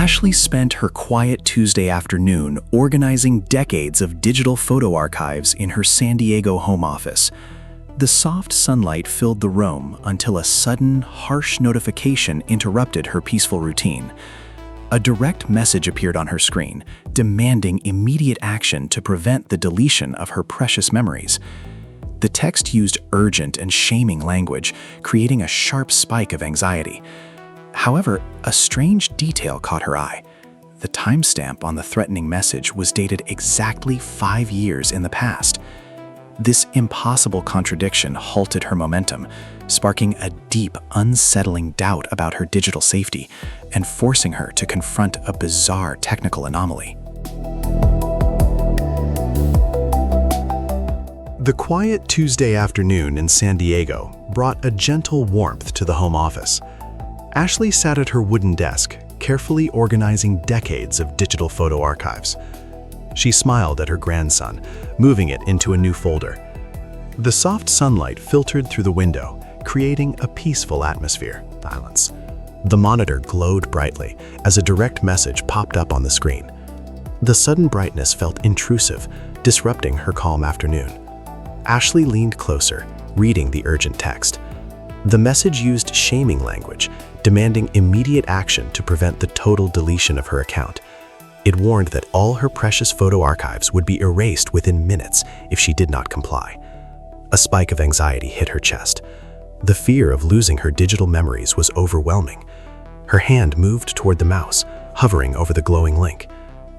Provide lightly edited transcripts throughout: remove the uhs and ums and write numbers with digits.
Ashley spent her quiet Tuesday afternoon organizing decades of digital photo archives in her San Diego home office. The soft sunlight filled the room until a sudden, harsh notification interrupted her peaceful routine. A direct message appeared on her screen, demanding immediate action to prevent the deletion of her precious memories. The text used urgent and shaming language, creating a sharp spike of anxiety. However, a strange detail caught her eye. The timestamp on the threatening message was dated exactly 5 years in the past. This impossible contradiction halted her momentum, sparking a deep, unsettling doubt about her digital safety and forcing her to confront a bizarre technical anomaly. The quiet Tuesday afternoon in San Diego brought a gentle warmth to the home office. Ashley sat at her wooden desk, carefully organizing decades of digital photo archives. She smiled at her grandson, moving it into a new folder. The soft sunlight filtered through the window, creating a peaceful atmosphere. Silence. The monitor glowed brightly as a direct message popped up on the screen. The sudden brightness felt intrusive, disrupting her calm afternoon. Ashley leaned closer, reading the urgent text. The message used shaming language, demanding immediate action to prevent the total deletion of her account. It warned that all her precious photo archives would be erased within minutes if she did not comply. A spike of anxiety hit her chest. The fear of losing her digital memories was overwhelming. Her hand moved toward the mouse, hovering over the glowing link.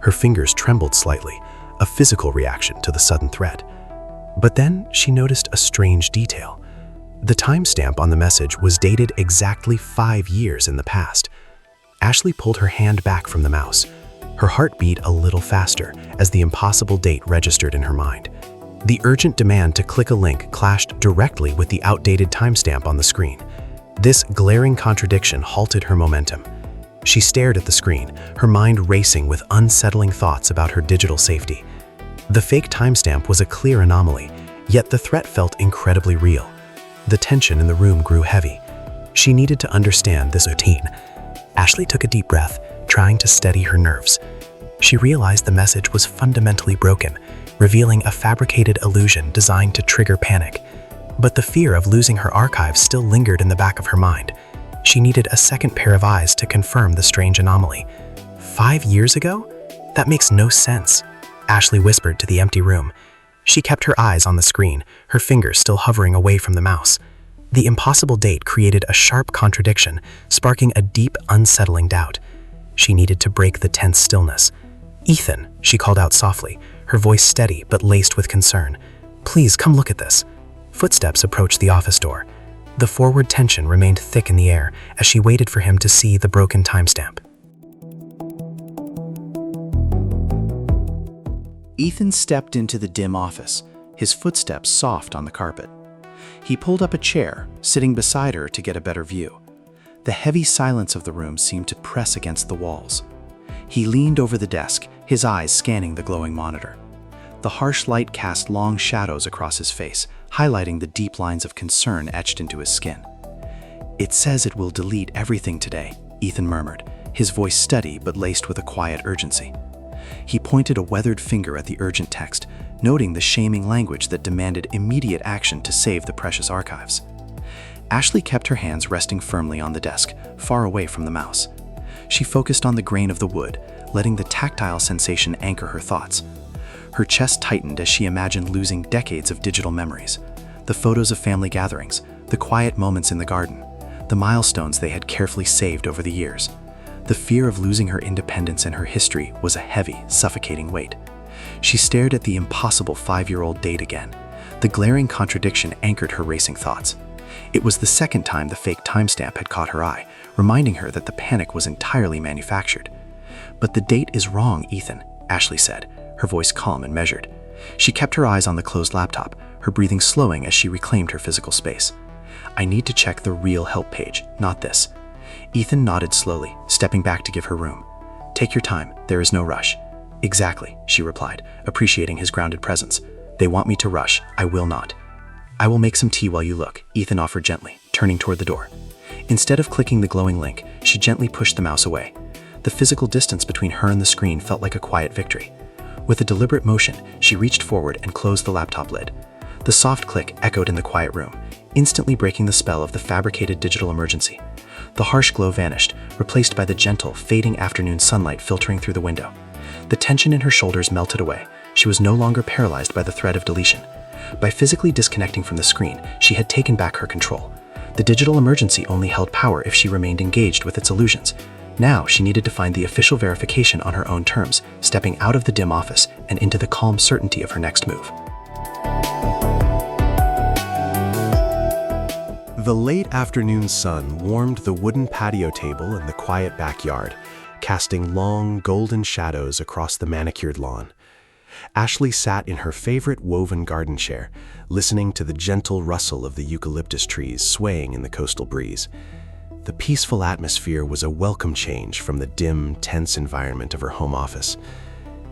Her fingers trembled slightly, a physical reaction to the sudden threat. But then she noticed a strange detail. The timestamp on the message was dated exactly 5 years in the past. Ashley pulled her hand back from the mouse. Her heart beat a little faster as the impossible date registered in her mind. The urgent demand to click a link clashed directly with the outdated timestamp on the screen. This glaring contradiction halted her momentum. She stared at the screen, her mind racing with unsettling thoughts about her digital safety. The fake timestamp was a clear anomaly, yet the threat felt incredibly real. The tension in the room grew heavy. She needed to understand this routine. Ashley took a deep breath, trying to steady her nerves. She realized the message was fundamentally broken, revealing a fabricated illusion designed to trigger panic. But the fear of losing her archives still lingered in the back of her mind. She needed a second pair of eyes to confirm the strange anomaly. 5 years ago? That makes no sense, Ashley whispered to the empty room. She kept her eyes on the screen, her fingers still hovering away from the mouse. The impossible date created a sharp contradiction, sparking a deep, unsettling doubt. She needed to break the tense stillness. "Ethan," she called out softly, her voice steady but laced with concern. "Please come look at this." Footsteps approached the office door. The forward tension remained thick in the air as she waited for him to see the broken timestamp. Ethan stepped into the dim office, his footsteps soft on the carpet. He pulled up a chair, sitting beside her to get a better view. The heavy silence of the room seemed to press against the walls. He leaned over the desk, his eyes scanning the glowing monitor. The harsh light cast long shadows across his face, highlighting the deep lines of concern etched into his skin. "It says it will delete everything today," Ethan murmured, his voice steady but laced with a quiet urgency. He pointed a weathered finger at the urgent text, noting the shaming language that demanded immediate action to save the precious archives. Ashley kept her hands resting firmly on the desk, far away from the mouse. She focused on the grain of the wood, letting the tactile sensation anchor her thoughts. Her chest tightened as she imagined losing decades of digital memories. The photos of family gatherings, the quiet moments in the garden, the milestones they had carefully saved over the years. The fear of losing her independence and her history was a heavy, suffocating weight. She stared at the impossible 5-year-old date again. The glaring contradiction anchored her racing thoughts. It was the second time the fake timestamp had caught her eye, reminding her that the panic was entirely manufactured. "But the date is wrong, Ethan," Ashley said, her voice calm and measured. She kept her eyes on the closed laptop, her breathing slowing as she reclaimed her physical space. "I need to check the real help page, not this." Ethan nodded slowly, stepping back to give her room. "Take your time, there is no rush." "Exactly," she replied, appreciating his grounded presence. "They want me to rush, I will not." "I will make some tea while you look," Ethan offered gently, turning toward the door. Instead of clicking the glowing link, she gently pushed the mouse away. The physical distance between her and the screen felt like a quiet victory. With a deliberate motion, she reached forward and closed the laptop lid. The soft click echoed in the quiet room, instantly breaking the spell of the fabricated digital emergency. The harsh glow vanished, replaced by the gentle, fading afternoon sunlight filtering through the window. The tension in her shoulders melted away. She was no longer paralyzed by the threat of deletion. By physically disconnecting from the screen, she had taken back her control. The digital emergency only held power if she remained engaged with its illusions. Now she needed to find the official verification on her own terms, stepping out of the dim office and into the calm certainty of her next move. The late afternoon sun warmed the wooden patio table in the quiet backyard, casting long, golden shadows across the manicured lawn. Ashley sat in her favorite woven garden chair, listening to the gentle rustle of the eucalyptus trees swaying in the coastal breeze. The peaceful atmosphere was a welcome change from the dim, tense environment of her home office.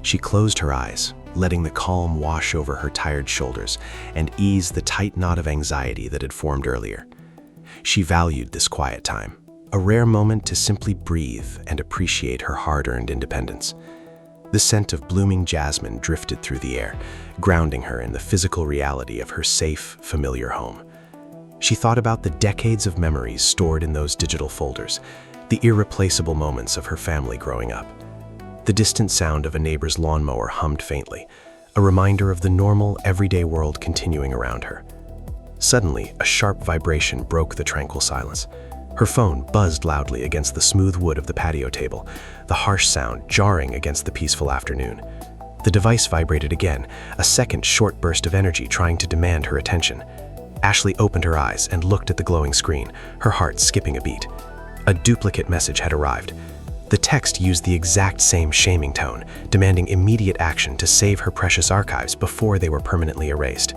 She closed her eyes, letting the calm wash over her tired shoulders and ease the tight knot of anxiety that had formed earlier. She valued this quiet time, a rare moment to simply breathe and appreciate her hard-earned independence. The scent of blooming jasmine drifted through the air, grounding her in the physical reality of her safe, familiar home. She thought about the decades of memories stored in those digital folders, the irreplaceable moments of her family growing up. The distant sound of a neighbor's lawnmower hummed faintly, a reminder of the normal, everyday world continuing around her. Suddenly, a sharp vibration broke the tranquil silence. Her phone buzzed loudly against the smooth wood of the patio table, the harsh sound jarring against the peaceful afternoon. The device vibrated again, a second short burst of energy trying to demand her attention. Ashley opened her eyes and looked at the glowing screen, her heart skipping a beat. A duplicate message had arrived. The text used the exact same shaming tone, demanding immediate action to save her precious archives before they were permanently erased.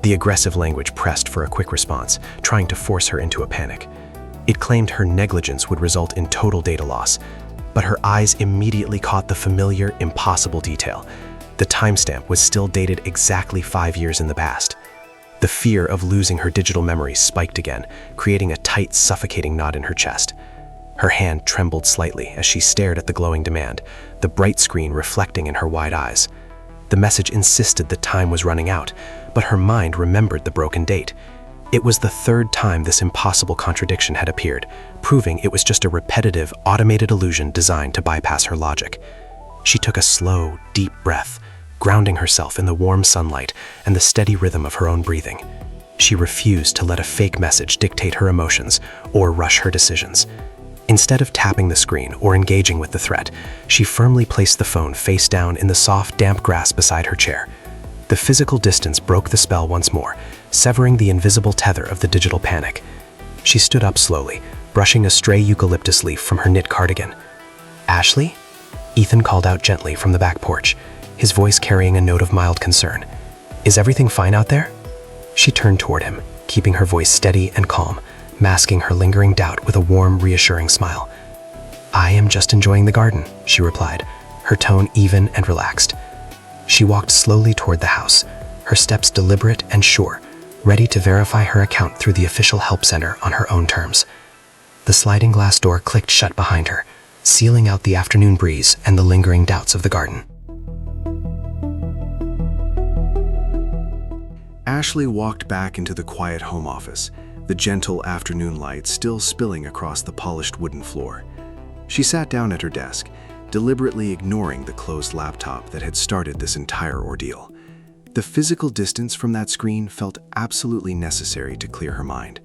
The aggressive language pressed for a quick response, trying to force her into a panic. It claimed her negligence would result in total data loss, but her eyes immediately caught the familiar, impossible detail. The timestamp was still dated exactly 5 years in the past. The fear of losing her digital memories spiked again, creating a tight, suffocating knot in her chest. Her hand trembled slightly as she stared at the glowing demand, the bright screen reflecting in her wide eyes. The message insisted that time was running out, but her mind remembered the broken date. It was the third time this impossible contradiction had appeared, proving it was just a repetitive, automated illusion designed to bypass her logic. She took a slow, deep breath, grounding herself in the warm sunlight and the steady rhythm of her own breathing. She refused to let a fake message dictate her emotions or rush her decisions. Instead of tapping the screen or engaging with the threat, she firmly placed the phone face down in the soft, damp grass beside her chair. The physical distance broke the spell once more, severing the invisible tether of the digital panic. She stood up slowly, brushing a stray eucalyptus leaf from her knit cardigan. "Ashley?" Ethan called out gently from the back porch, his voice carrying a note of mild concern. "Is everything fine out there?" She turned toward him, keeping her voice steady and calm, masking her lingering doubt with a warm, reassuring smile. "I am just enjoying the garden," she replied, her tone even and relaxed. She walked slowly toward the house, her steps deliberate and sure, ready to verify her account through the official help center on her own terms. The sliding glass door clicked shut behind her, sealing out the afternoon breeze and the lingering doubts of the garden. Ashley walked back into the quiet home office, the gentle afternoon light still spilling across the polished wooden floor. She sat down at her desk, deliberately ignoring the closed laptop that had started this entire ordeal. The physical distance from that screen felt absolutely necessary to clear her mind.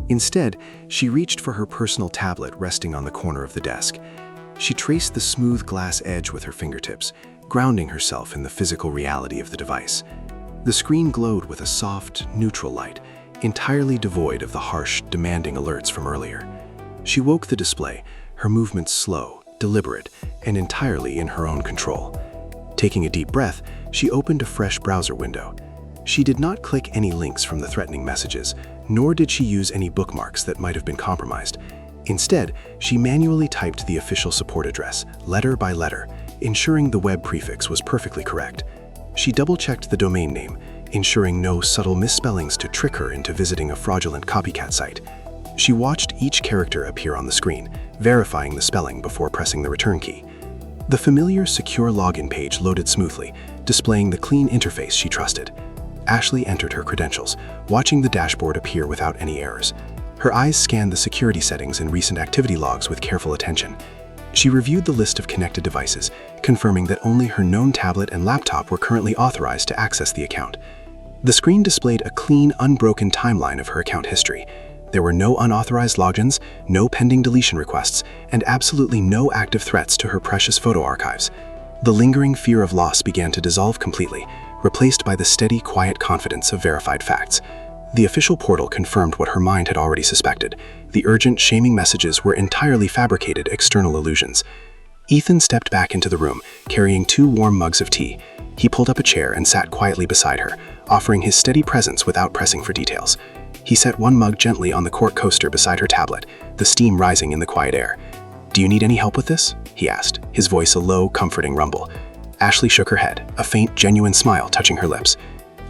Instead, she reached for her personal tablet resting on the corner of the desk. She traced the smooth glass edge with her fingertips, grounding herself in the physical reality of the device. The screen glowed with a soft, neutral light, entirely devoid of the harsh, demanding alerts from earlier. She woke the display, her movements slow, deliberate, and entirely in her own control. Taking a deep breath, she opened a fresh browser window. She did not click any links from the threatening messages, nor did she use any bookmarks that might have been compromised. Instead, she manually typed the official support address, letter by letter, ensuring the web prefix was perfectly correct. She double-checked the domain name, ensuring no subtle misspellings to trick her into visiting a fraudulent copycat site. She watched each character appear on the screen, verifying the spelling before pressing the return key. The familiar secure login page loaded smoothly, displaying the clean interface she trusted. Ashley entered her credentials, watching the dashboard appear without any errors. Her eyes scanned the security settings and recent activity logs with careful attention. She reviewed the list of connected devices, confirming that only her known tablet and laptop were currently authorized to access the account. The screen displayed a clean, unbroken timeline of her account history. There were no unauthorized logins, no pending deletion requests, and absolutely no active threats to her precious photo archives. The lingering fear of loss began to dissolve completely, replaced by the steady, quiet confidence of verified facts. The official portal confirmed what her mind had already suspected. The urgent, shaming messages were entirely fabricated external illusions. Ethan stepped back into the room, carrying 2 warm mugs of tea. He pulled up a chair and sat quietly beside her, offering his steady presence without pressing for details. He set one mug gently on the cork coaster beside her tablet, the steam rising in the quiet air. "Do you need any help with this?" he asked, his voice a low, comforting rumble. Ashley shook her head, a faint, genuine smile touching her lips.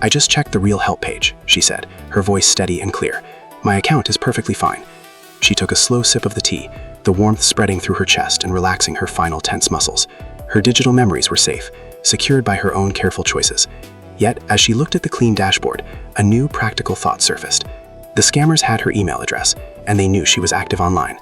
"I just checked the real help page," she said, her voice steady and clear. "My account is perfectly fine." She took a slow sip of the tea, the warmth spreading through her chest and relaxing her final tense muscles. Her digital memories were safe, secured by her own careful choices. Yet, as she looked at the clean dashboard, a new practical thought surfaced. The scammers had her email address, and they knew she was active online.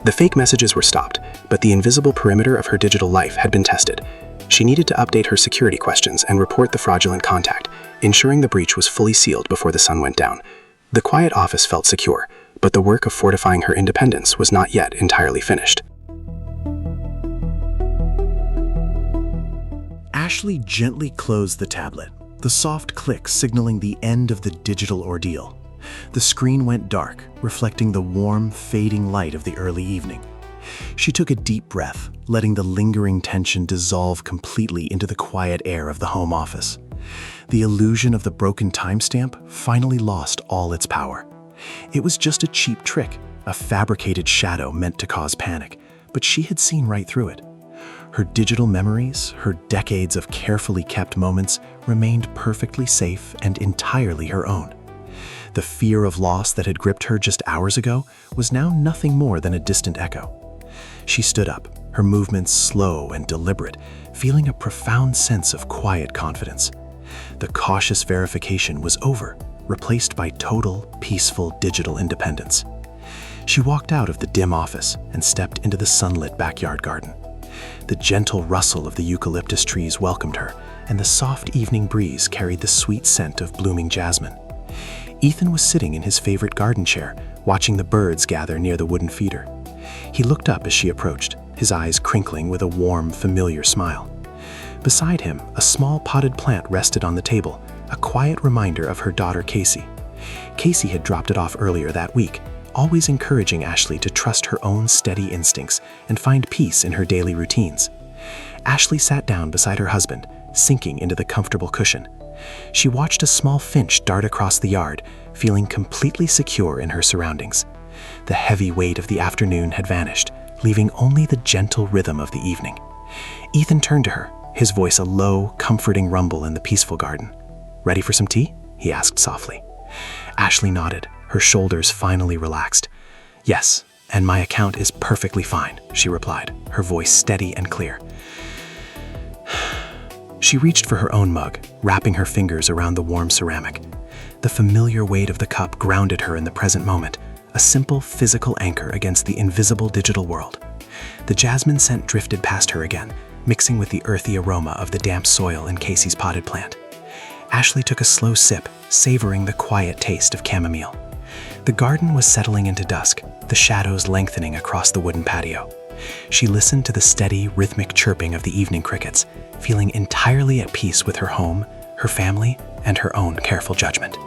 The fake messages were stopped, but the invisible perimeter of her digital life had been tested. She needed to update her security questions and report the fraudulent contact, ensuring the breach was fully sealed before the sun went down. The quiet office felt secure, but the work of fortifying her independence was not yet entirely finished. Ashley gently closed the tablet, the soft click signaling the end of the digital ordeal. The screen went dark, reflecting the warm, fading light of the early evening. She took a deep breath, letting the lingering tension dissolve completely into the quiet air of the home office. The illusion of the broken timestamp finally lost all its power. It was just a cheap trick, a fabricated shadow meant to cause panic, but she had seen right through it. Her digital memories, her decades of carefully kept moments, remained perfectly safe and entirely her own. The fear of loss that had gripped her just hours ago was now nothing more than a distant echo. She stood up, her movements slow and deliberate, feeling a profound sense of quiet confidence. The cautious verification was over, replaced by total, peaceful digital independence. She walked out of the dim office and stepped into the sunlit backyard garden. The gentle rustle of the eucalyptus trees welcomed her, and the soft evening breeze carried the sweet scent of blooming jasmine. Ethan was sitting in his favorite garden chair, watching the birds gather near the wooden feeder. He looked up as she approached, his eyes crinkling with a warm, familiar smile. Beside him, a small potted plant rested on the table, a quiet reminder of her daughter Casey. Casey had dropped it off earlier that week, always encouraging Ashley to trust her own steady instincts and find peace in her daily routines. Ashley sat down beside her husband, sinking into the comfortable cushion. She watched a small finch dart across the yard, feeling completely secure in her surroundings. The heavy weight of the afternoon had vanished, leaving only the gentle rhythm of the evening. Ethan turned to her, his voice a low, comforting rumble in the peaceful garden. "Ready for some tea?" he asked softly. Ashley nodded, her shoulders finally relaxed. "Yes, and my account is perfectly fine," she replied, her voice steady and clear. She reached for her own mug, wrapping her fingers around the warm ceramic. The familiar weight of the cup grounded her in the present moment, a simple physical anchor against the invisible digital world. The jasmine scent drifted past her again, mixing with the earthy aroma of the damp soil in Casey's potted plant. Ashley took a slow sip, savoring the quiet taste of chamomile. The garden was settling into dusk, the shadows lengthening across the wooden patio. She listened to the steady, rhythmic chirping of the evening crickets, feeling entirely at peace with her home, her family, and her own careful judgment.